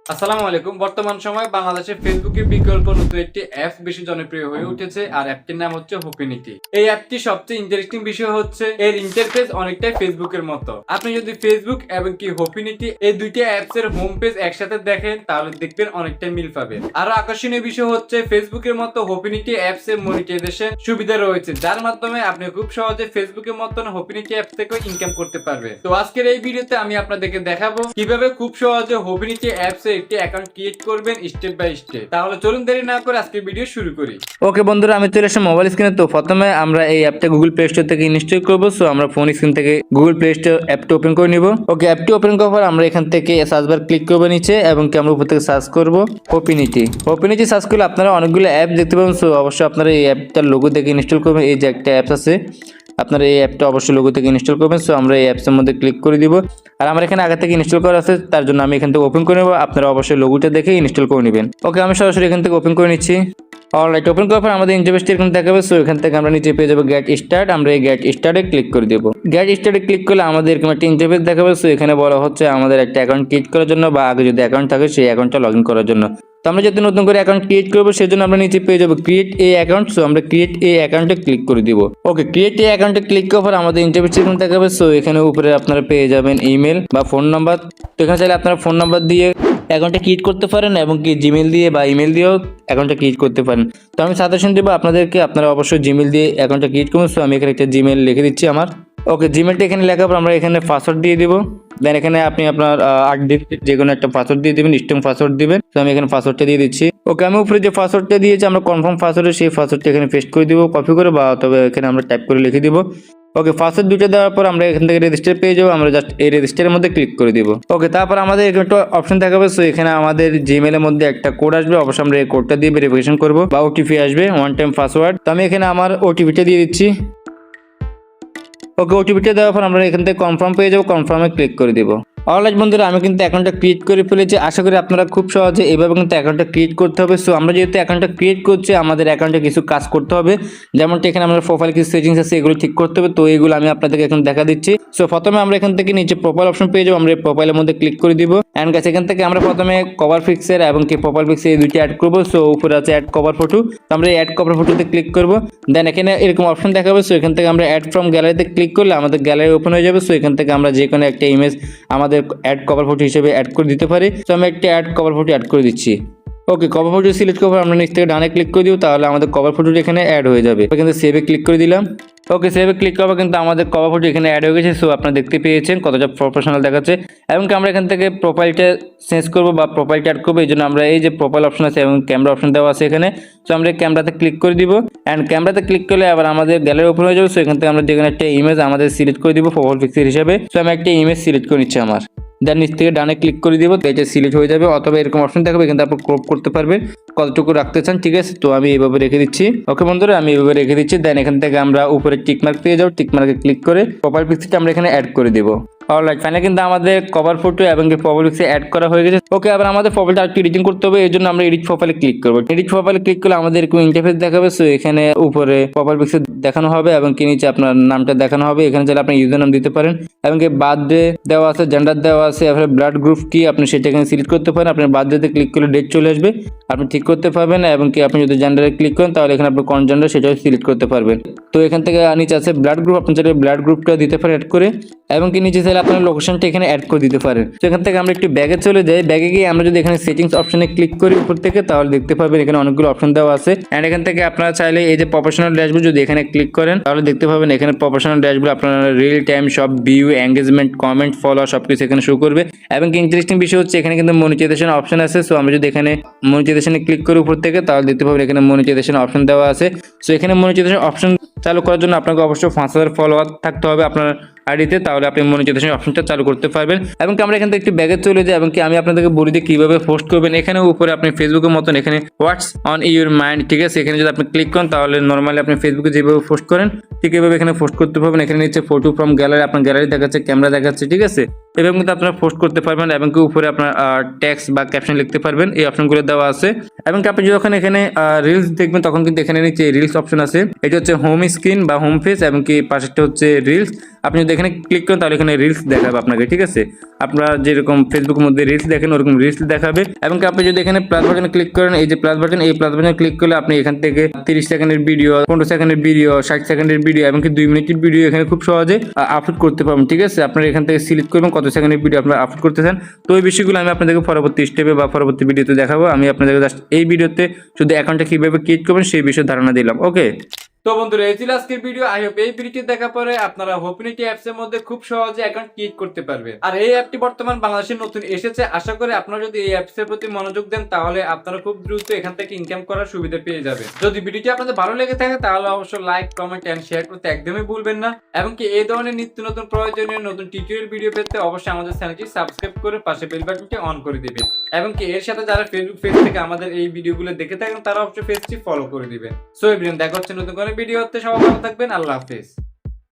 আসসালামু আলাইকুম। বর্তমান সময়ে বাংলাদেশে ফেসবুকের বিকল্প নতুন একটি অ্যাপ বেশি জনপ্রিয় হয়ে উঠেছে, আর অ্যাপটির নাম হচ্ছে হোপিনিটি। এই অ্যাপটি সবচেয়ে ইন্টারেস্টিং বিষয় হচ্ছে এর ইন্টারফেস অনেকটাই ফেসবুকের মতো। আপনি যদি ফেসবুক এবং কি হোপিনিটি এই দুইটা অ্যাপস এর হোম পেজ একসাথে দেখেন তাহলে দেখবেন অনেকটাই মিল পাবেন। আরো আকর্ষণীয় বিষয় হচ্ছে ফেসবুকের মতো হোপিনিটি অ্যাপস এর মনিটাইজেশন সুবিধা রয়েছে, যার মাধ্যমে আপনি খুব সহজে ফেসবুকের মতন হোপিনিটি অ্যাপ থেকে ইনকাম করতে পারবেন। তো আজকের এই ভিডিওতে আমি আপনাদেরকে দেখাবো কিভাবে খুব সহজে হোপিনিটি অ্যাপস এ একটি অ্যাকাউন্ট ক্রিয়েট করবেন স্টেপ বাই স্টেপ। তাহলে চলুন দেরি না করে আজকে ভিডিও শুরু করি। ওকে বন্ধুরা, আমি চলে আসলাম মোবাইল স্ক্রিনে। তো প্রথমে আমরা এই অ্যাপটা গুগল প্লে স্টোর থেকে ইনস্টল করবো। সো আমরা ফোন স্ক্রিন থেকে গুগল প্লে স্টোর অ্যাপটা ওপেন করে নিব। ওকে, অ্যাপটি ওপেন করার পর আমরা এখান থেকে সার্চ বার ক্লিক করবো নিচে, এবং কি আমরা উপর থেকে সার্চ করবো হোপিনিটি। হোপিনিটি সার্চ করলে আপনারা অনেকগুলো অ্যাপ দেখতে পাবেন। সো অবশ্যই আপনারা এই অ্যাপটার লোগো দেখে ইনস্টল করবেন। এই যে একটা অ্যাপস আছে, আপনারা এই অ্যাপটা অবশ্যই লোগো থেকে ইনস্টল করবেন। সো আমরা এই অ্যাপসের মধ্যে ক্লিক করে দিব, আর আমার এখানে আগে থেকে ইনস্টল করা আছে, তার জন্য আমি এখান থেকে ওপেন করে নেব। আপনারা অবশ্যই লোগোটা দেখে ইনস্টল করে নেবেন। ওকে, আমি সরাসরি এখান থেকে ওপেন করে নিচ্ছি। অলরাইট, ওপেন করার পর আমাদের ইন্টারফেসটি এরকম দেখাবে। সো এখান থেকে আমরা নিচে পেয়ে যাবো গেট স্টার্ট। আমরা এই গেট স্টার্টে ক্লিক করে দেবো। গেট স্টার্টে ক্লিক করলে আমাদের এরকম একটা ইন্টারফেস দেখাবে। সো এখানে বলা হচ্ছে আমাদের একটা অ্যাকাউন্ট ক্রিয়েট করার জন্য, বা আগে যদি অ্যাকাউন্ট থাকে সেই অ্যাকাউন্টটা লগ ইন করার জন্য। তো আমরা যদি নতুন করে অ্যাকাউন্ট ক্রিয়েট করবো সেজন্য আমরা নিচে পেয়ে যাবো ক্রিয়েট এ অ্যাকাউন্ট। সো আমরা ক্রিয়েট এ অ্যাকাউন্টে ক্লিক করে দিব। ওকে, ক্রিয়েট এ অ্যাকাউন্টে ক্লিক করার পর আমাদের ইন্টারফেস এরকম দেখাবে। সো এখানে উপরে আপনারা পেয়ে যাবেন ইমেল বা ফোন নাম্বার। তো এখানে চাইলে আপনারা ফোন নাম্বার দিয়ে অ্যাকাউন্টটা ক্রিয়েট করতে পারেন, এবং কি জিমেল দিয়ে বা ইমেল দিয়েও অ্যাকাউন্টটা ক্রিয়েট করতে পারেন। তো আমি সাজেশন দেবো আপনাদেরকে, আপনারা অবশ্যই জিমেল দিয়ে অ্যাকাউন্টটা ক্রিয়েট করুন। সো আমি এখানে একটা জিমেল লিখে দিচ্ছি আমার। ওকে, জিমেলটা এখানে লেখার পর আমরা এখানে পাসওয়ার্ড দিয়ে দিব। দেন এখানে আপনি আপনার 8 ডিজিট যে কোনো একটা পাসওয়ার্ড দিয়ে দেবেন, স্ট্রং পাসওয়ার্ড দিবেন। তো আমি এখানে পাসওয়ার্ডটা দিয়ে দিচ্ছি। ওকে, আমি উপরে যে পাসওয়ার্ডটা দিয়েছি আমরা কনফার্ম পাসওয়ার্ডে, সেই পাসওয়ার্ডটা এখানে পেস্ট করে দিব কপি করে, বা তবে এখানে আমরা টাইপ করে লিখে দিব। ওকে, পাসওয়ার্ড দুটো দেওয়ার পর আমরা এখান থেকে রেজিস্টার পেয়ে যাবো। আমরা জাস্ট এই রেজিস্টারের মধ্যে ক্লিক করে দিব। ওকে, তারপর আমাদের এখানে একটা অপশন দেখাবে। সো এখানে আমাদের জিমেলের মধ্যে একটা কোড আসবে, অবশ্যই আমরা এই কোডটা দিয়ে ভেরিফিকেশন করবো, বা ওটিপি আসবে, ওয়ান টাইম পাসওয়ার্ড। তো আমি এখানে আমার ওটিপিটা দিয়ে দিচ্ছি। ওকে, ওটিপিটা দেওয়ার পর আমরা এখান থেকে কনফার্ম পেয়ে যাবো, কনফার্মে ক্লিক করে দিব। অলরাইট বন্ধুরা, আমি কিন্তু অ্যাকাউন্টটা ক্রিয়েট করে ফেলেছি। আশা করি আপনারা খুব সহজে এভাবে কিন্তু অ্যাকাউন্টটা ক্রিয়েট করতে হবে। সো আমরা যেহেতু অ্যাকাউন্টটা ক্রিয়েট করছি, আমাদের অ্যাকাউন্টে কিছু কাজ করতে হবে, যেমনটা এখানে আমাদের প্রোফাইল কিছু সেটিংস আছে, এগুলো ঠিক করতে হবে। তো এইগুলো আমি আপনাদেরকে এখন দেখা দিচ্ছি। সো প্রথমে আমরা এখান থেকে নিচে প্রোফাইল অপশন পেয়ে যাবো, আমরা এই প্রোফাইলের মধ্যে ক্লিক করে দিব। অ্যান্ড গাছ এখান থেকে আমরা প্রথমে কভার পিকচার এবং কি প্রোফাইল পিকচার এই দুইটা অ্যাড করবো। সো উপরে আছে অ্যাড কভার ফটো, তো আমরা এই অ্যাড কভার ফটোতে ক্লিক করবো। দেন এখানে এরকম অপশন দেখাবে। সো এখান থেকে আমরা অ্যাড ফ্রম গ্যালারিতে ক্লিক করলে আমাদের গ্যালারি ওপেন হয়ে যাবে। সো এখান থেকে আমরা যে কোনো একটা ইমেজ আমাদের অ্যাড কভার ফটো হিসেবে অ্যাড করে দিতে পারি। তো আমি একটা অ্যাড কভার ফটো অ্যাড করে দিচ্ছি। ওকে, কভার ফটো সিলেক্ট করার আমরা নিচ থেকে ডানে ক্লিক করে দিব, তাহলে আমাদের কভার ফটোটা এখানে অ্যাড হয়ে যাবে। এখানে সেভে ক্লিক করে দিলাম। ওকে, সেভে ক্লিক করবো, কিন্তু আমাদের কভার ফটো এখানে অ্যাড হয়ে গেছে। সো আপনারা দেখতে পেয়েছেন কতটা প্রফেশনাল দেখাচ্ছে। এবং আমরা এখান থেকে প্রোফাইলটা চেঞ্জ করবো বা প্রোফাইলটা অ্যাড করবো। এই জন্য আমরা এই যে প্রোফাইল অপশন আছে এবং ক্যামেরা অপশন দেওয়া আছে এখানে। সো আমরা ক্যামেরাতে ক্লিক করে দিব। অ্যান্ড ক্যামেরাতে ক্লিক করলে আবার আমাদের গ্যালারি ওপেন হয়ে যাবে। সো এখান থেকে আমরা যেখানে একটা ইমেজ আমাদের সিলেক্ট করে দিব প্রোফাইল পিকচার হিসেবে। সো আমি একটা ইমেজ সিলেক্ট করে নিচ্ছি আমার। দেন নিচ থেকে ডানে ক্লিক করে দিব, তো এটা সিলেক্ট হয়ে যাবে। অথবা এরকম অপশন দেখাবে, কিন্তু আপনি ক্রপ করতে পারবেন কতটুকু রাখতে চান। ঠিক আছে, তো আমি এইভাবে রেখে দিচ্ছি। ওকে বন্ধুরা, আমি এইভাবে রেখে দিচ্ছি। দেন এখান থেকে আমরা উপরে টিকমার্ক পেয়ে যাবো, টিকমার্কে ক্লিক করে প্রোফাইল পিকচারটা আমরা এখানে অ্যাড করে দিব। অলরাইট, ফাইনালি কিন্তু আমাদের কভার ফটো এবং প্রোফাইল পিকচার অ্যাড করা হয়ে গেছে। ওকে, আবার আমাদের প্রোফাইলটা একটু এডিটিং করতে হবে। এই জন্য আমরা এডিট প্রোফাইলে ক্লিক করবো। এডিট প্রোফাইলে ক্লিক করলে আমাদের এরকম ইন্টারফেস দেখাবে। সো এখানে উপরে প্রোফাইল পিকচার দেখানো হবে এবং কি নিচে আপনার নামটা দেখানো হবে। এখানে চাইলে আপনি ইউজার নাম দিতে পারেন, এবং কি বার্থডে দেওয়া আছে, জেন্ডার দেওয়া আছে, এরপরে ব্লাড গ্রুপ কি আপনি সেটা এখানে সিলেক্ট করতে পারেন। আপনার বার্থডেতে ক্লিক করলে ডেট চলে আসবে, আপনি ঠিক করতে পারবেন। এবং কি আপনি যদি জেন্ডারে ক্লিক করেন তাহলে এখানে আপনি কোন জেন্ডার সেটাও সিলেক্ট করতে পারবেন। তো এখান থেকে নিচে আছে ব্লাড গ্রুপ, আপনি চাইলে ব্লাড গ্রুপটা দিতে পারেন অ্যাড করে, এবং কি নিচে চাইলে আপনার লোকেশনটা এখানে অ্যাড করে দিতে পারেন। তো এখান থেকে আমরা একটু ব্যাগে চলে যাই। ব্যাগে গিয়ে আমরা যদি এখানে সেটিংস অপশনে ক্লিক করি উপর থেকে, তাহলে দেখতে পাবেন এখানে অনেকগুলো অপশন দেওয়া আছে। অ্যান্ড এখান থেকে আপনারা চাইলে এই যে প্রফেশনাল ড্যাশবোর্ড যদি এখানে ক্লিক করেন, তাহলে দেখতে পাবেন এখানে প্রফেশনাল ড্যাশবোর্ড আপনারা রিয়েল টাইম সব ভিউ, এঙ্গেজমেন্ট, কমেন্ট, ফলোয়ার সবকিছু এখানে শো করবে। এবং কি ইন্টারেস্টিং বিষয় হচ্ছে এখানে কিন্তু মনিটাইজেশন অপশন আছে। সো আমরা যদি এখানে মনিটাইজেশনে ক্লিক করি উপর থেকে, তাহলে দেখতে পাবেন এখানে মনিটাইজেশন অপশন দেওয়া আছে। সো এখানে মনিটাইজেশন অপশন চালু করার জন্য আপনাকে অবশ্যই 5000 ফলোয়ার থাকতে হবে আপনার আইডিতে, তাহলে আপনি মনিটাইজেশন অপশনটা চালু করতে পারবেন। এবং কি আমরা এখান থেকে একটু ব্যাগে চলে যাই, এবং কি আমি আপনাদেরকে বলি যে কীভাবে পোস্ট করবেন। এখানে উপরে আপনি ফেসবুকের মতন এখানে হোয়াটস অন ইউর মাইন্ড, ঠিক আছে, এখানে যদি আপনি ক্লিক করেন তাহলে নর্মালি আপনি ফেসবুকে যেভাবে পোস্ট করেন ঠিক এভাবে এখানে পোস্ট করতে পারবেন। এখানে নিচে ফটো ফ্রম গ্যালারি, আপনার গ্যালারি দেখাচ্ছে, ক্যামেরা দেখাচ্ছে, ঠিক আছে, এভাবে কিন্তু আপনারা পোস্ট করতে পারবেন। এবং কি উপরে আপনার টেক্সট বা ক্যাপশন লিখতে পারবেন, এই অপশনগুলো দেওয়া আছে। এবং কি আপনি যখন এখানে রিলস দেখবেন তখন কিন্তু এখানে নিচে রিলস অপশন আছে। এটা হচ্ছে হোম স্ক্রিন বা হোম পেজ, এবং কি পাশেরটা হচ্ছে রিলস। আপনি যদি এখানে ক্লিক করেন তাহলে এখানে রিলস দেখাবে আপনাকে, ঠিক আছে। আপনারা যেরকম ফেসবুকের মধ্যে রিলস দেখেন ওরকম রিলস দেখাবে। এবং আপনি যদি এখানে প্লাস বাটনে ক্লিক করেন, এই যে প্লাস বাটন, এই প্লাস বাটনে ক্লিক করলে আপনি এখান থেকে 30 সেকেন্ডের ভিডিও, 15 সেকেন্ডের ভিডিও, 60 সেকেন্ডের ভিডিও, এমনকি 2 মিনিটের ভিডিও এখানে খুব সহজে আপলোড করতে পারবেন, ঠিক আছে। আপনারা এখান থেকে সিলেক্ট করবেন কত সেকেন্ডের ভিডিও আপনারা আপলোড করতে চান। তো এই বিষয়গুলো আমি আপনাদেরকে পরবর্তী স্টেপে বা পরবর্তী ভিডিওতে দেখাবো। আমি আপনাদেরকে জাস্ট এই ভিডিওতে শুধু অ্যাকাউন্টটা কিভাবে ক্রিয়েট করবেন সেই বিষয়ে ধারণা দিলাম। ওকে, তো বন্ধুরা, এই ছিল আজকের ভিডিও। আই হোপ এই ভিডিওটি দেখার পরে আপনারা হোপিনিটি অ্যাপস এর মধ্যে খুব সহজে অ্যাকাউন্ট ক্রিয়েট করতে পারবেন। আর এই অ্যাপটি বর্তমান বাংলাদেশে নতুন এসেছে। আশা করি আপনারা যদি এই অ্যাপস এর প্রতি মনোযোগ দেন তাহলে আপনারা খুব দ্রুত এখান থেকে ইনকাম করার সুবিধা পেয়ে যাবেন। যদি ভিডিওটি আপনাদের ভালো লেগে থাকে তাহলে অবশ্যই লাইক, কমেন্ট এন্ড শেয়ার করতে একদমই ভুলবেন না। এবং কি এই ধরনের নিত্য নতুন প্রয়োজনীয় নতুন টিউটোরিয়াল ভিডিও পেতে অবশ্যই আমাদের চ্যানেলটি সাবস্ক্রাইব করে পাশে বেল বাটনটি অন করে দিবেন। এবং কি এর সাথে যারা ফেসবুক পেজ থেকে আমাদের এই ভিডিওগুলো দেখে থাকেন তারা অবশ্যই পেজটি ফলো করে দিবেন। সো এভরিওয়ান, দেখা হচ্ছে নতুন কোনো ভিডিওতে। সবাই ভালো থাকবেন। আল্লাহ হাফেজ।